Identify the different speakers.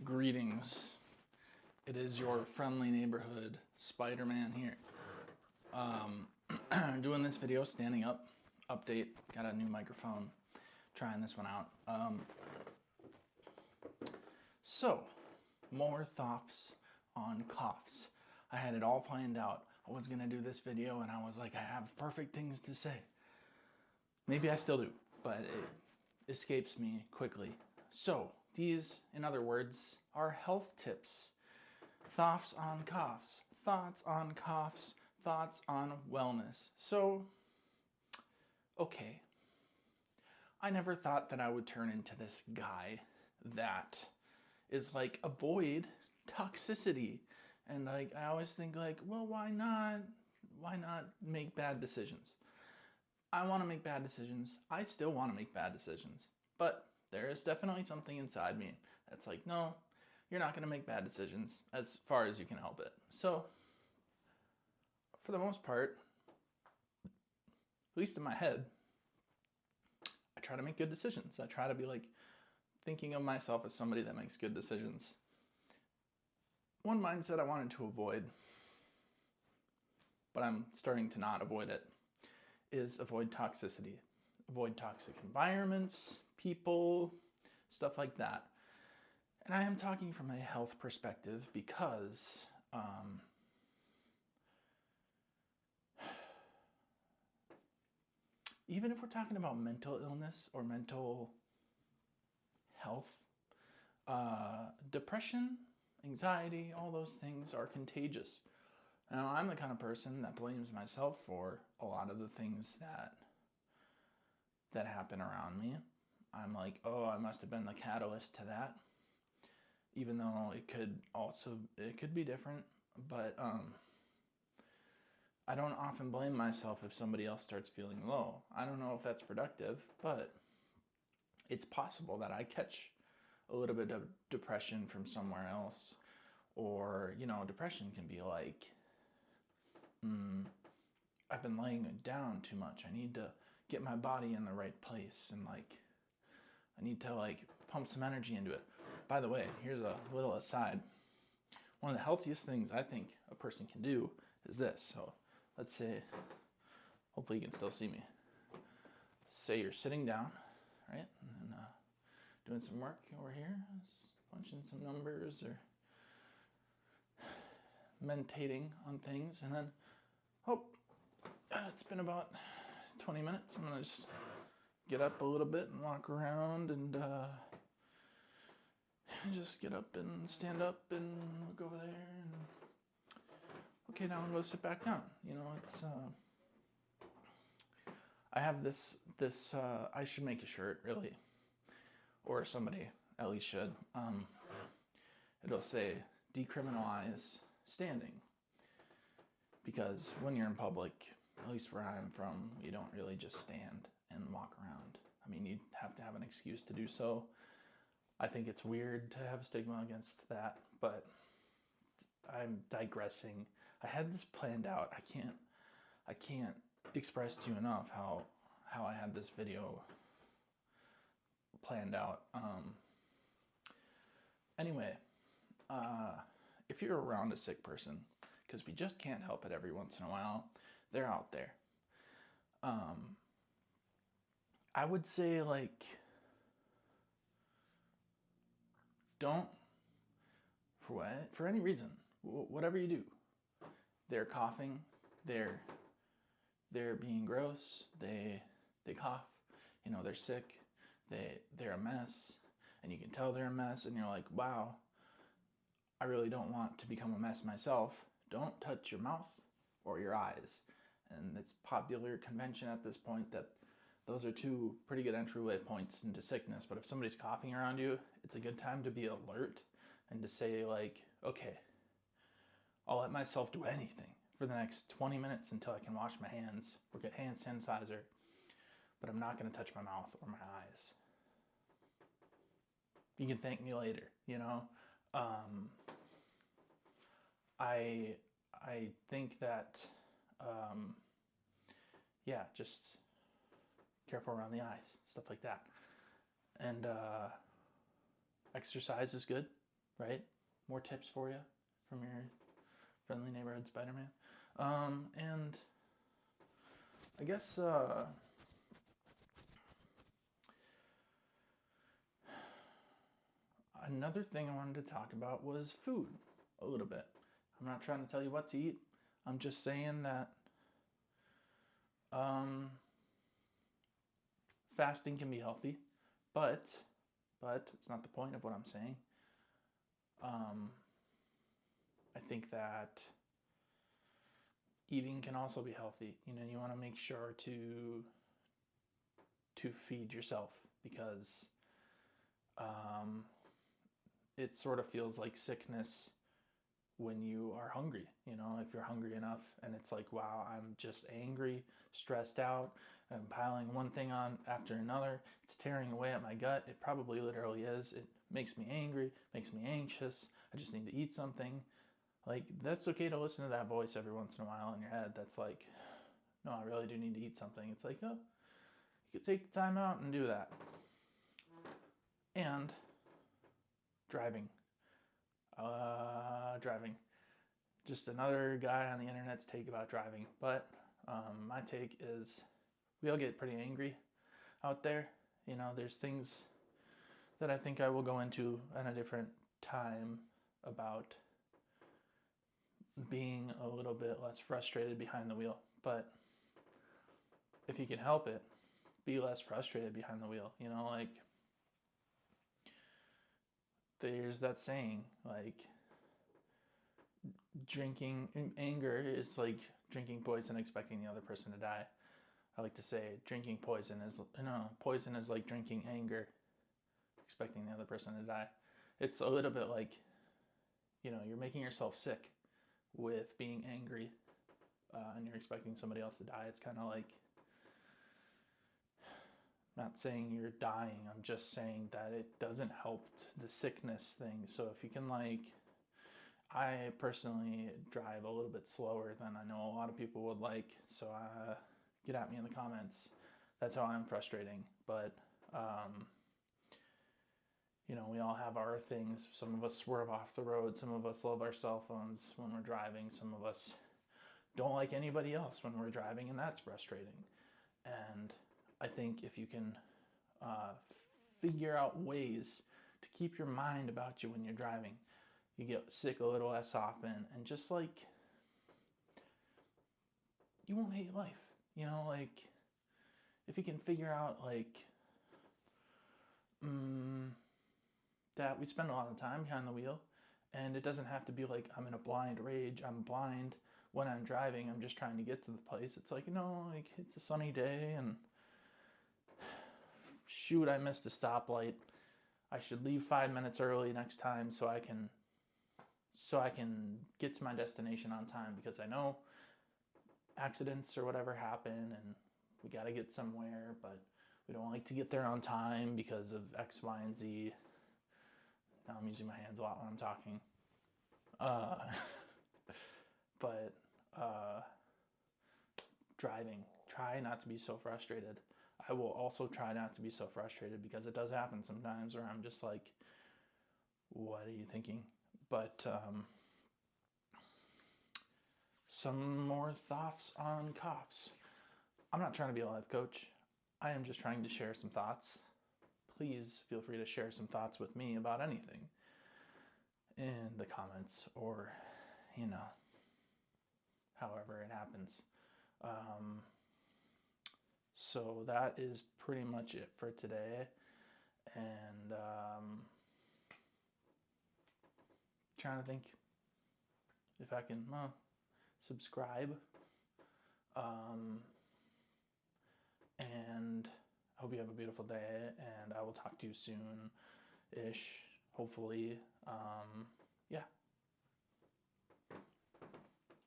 Speaker 1: Greetings. It is your friendly neighborhood Spider-Man here. Doing this video standing up. Update. Got a new microphone. Trying this one out. So, more thoughts on coughs. I had it all planned out. I was going to do this video and I was like, I have perfect things to say. Maybe I still do, but it escapes me quickly. So, these, in other words, are health tips. Thoughts on coughs, thoughts on coughs, thoughts on wellness. So, okay. I never thought that I would turn into this guy that is like, avoid toxicity. And like, I always think like, well, why not? Why not make bad decisions? I want to make bad decisions. I still want to make bad decisions. But there is definitely something inside me that's like, no, you're not going to make bad decisions as far as you can help it. So, for the most part, at least in my head, I try to make good decisions. I try to be like thinking of myself as somebody that makes good decisions. One mindset I wanted to avoid, but I'm starting to not avoid it, is avoid toxicity. Avoid toxic environments, people, stuff like that. And I am talking from a health perspective because even if we're talking about mental illness or mental health, depression, anxiety, all those things are contagious. Now, I'm the kind of person that blames myself for a lot of the things that happen around me. I'm like, oh, I must have been the catalyst to that. Even though it could be different, but I don't often blame myself if somebody else starts feeling low. I don't know if that's productive, but it's possible that I catch a little bit of depression from somewhere else. Or, depression can be like, I've been laying it down too much. I need to get my body in the right place and I need to pump some energy into it. By the way, here's a little aside. One of the healthiest things I think a person can do is this. So let's say, hopefully you can still see me. Say you're sitting down, right? And then doing some work over here, punching some numbers or meditating on things. And then, it's been about 20 minutes. I'm going to just get up a little bit and walk around and just get up and stand up and look over there and okay, now I'm going to sit back down. It's I have this I should make a shirt, really, or somebody at least should. It'll say decriminalize standing, because when you're in public, at least where I'm from, you don't really just stand and walk around. I mean, you have to have an excuse to do so. I think it's weird to have stigma against that, but I'm digressing. I had this planned out. I can't express to you enough how I had this video planned out. Anyway, if you're around a sick person, because we just can't help it every once in a while, they're out there. I would say don't, for any reason, whatever you do, they're coughing, they're being gross, they cough, they're sick, they're a mess, and you can tell they're a mess, and you're like, wow, I really don't want to become a mess myself. Don't touch your mouth or your eyes. And it's popular convention at this point that those are two pretty good entryway points into sickness. But if somebody's coughing around you, it's a good time to be alert and to say okay, I'll let myself do anything for the next 20 minutes until I can wash my hands or get hand sanitizer, but I'm not going to touch my mouth or my eyes. You can thank me later, I think that, just careful around the eyes, stuff like that. And exercise is good. right? More tips for you from your friendly neighborhood Spider-Man. And I guess another thing I wanted to talk about was food a little bit. I'm not trying to tell you what to eat. I'm just saying that fasting can be healthy, but it's not the point of what I'm saying. I think that eating can also be healthy. You know, you want to make sure to feed yourself, because it sort of feels like sickness when you are hungry. You know, if you're hungry enough and it's like, wow, I'm just angry, stressed out, I'm piling one thing on after another, it's tearing away at my gut. It probably literally is. It makes me angry, makes me anxious. I just need to eat something. Like, that's okay to listen to that voice every once in a while in your head that's like, no, I really do need to eat something. It's like, oh, you could take the time out and do that. And driving. Driving. Just another guy on the internet's take about driving. But my take is we all get pretty angry out there. You know, there's things that I think I will go into at a different time about being a little bit less frustrated behind the wheel. But if you can help it, be less frustrated behind the wheel. You know, like, there's that saying, like, anger is like drinking poison expecting the other person to die. I like to say poison is like drinking anger expecting the other person to die. It's a little bit like, you know, you're making yourself sick with being angry, and you're expecting somebody else to die. It's kind of like, not saying you're dying, I'm just saying that it doesn't help the sickness thing. So if you can, like, I personally drive a little bit slower than I know a lot of people would like, so get at me in the comments. That's how I'm frustrating. But you know, we all have our things. Some of us swerve off the road, some of us love our cell phones when we're driving, some of us don't like anybody else when we're driving, and that's frustrating. And I think if you can figure out ways to keep your mind about you when you're driving, you get sick a little less often, and just, like, you won't hate life. You know, like, if you can figure out, like, that we spend a lot of time behind the wheel, and it doesn't have to be like I'm in a blind rage. I'm blind when I'm driving. I'm just trying to get to the place. It's like, you know, like, it's a sunny day, and shoot, I missed a stoplight. I should leave 5 minutes early next time so I can get to my destination on time, because I know accidents or whatever happen and we got to get somewhere, but we don't like to get there on time because of X, Y, and Z. Now I'm using my hands a lot when I'm talking. But driving, try not to be so frustrated. I will also try not to be so frustrated, because it does happen sometimes where I'm just like, what are you thinking? But some more thoughts on coughs. I'm not trying to be a life coach. I am just trying to share some thoughts. Please feel free to share some thoughts with me about anything in the comments, or, you know, however it happens. So that is pretty much it for today. And trying to think if I can subscribe. And I hope you have a beautiful day, and I will talk to you soon-ish, hopefully. Yeah.